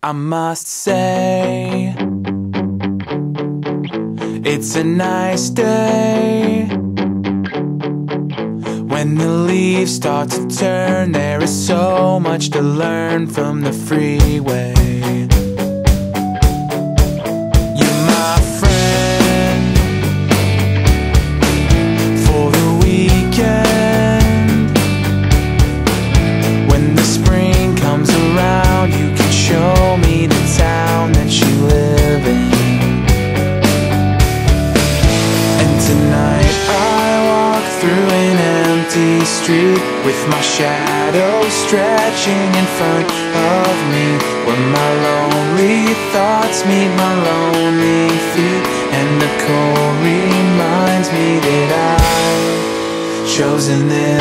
I must say, it's a nice day. When the leaves start to turn, there is so much to learn from the freeway. You're my friend for the weekend. When the spring comes around, you can show me the town that you live in. And tonight I walk through an empty street with my shadow stretching in front of me, where my lonely thoughts meet my lonely feet, and the cold reminds me that I've chosen this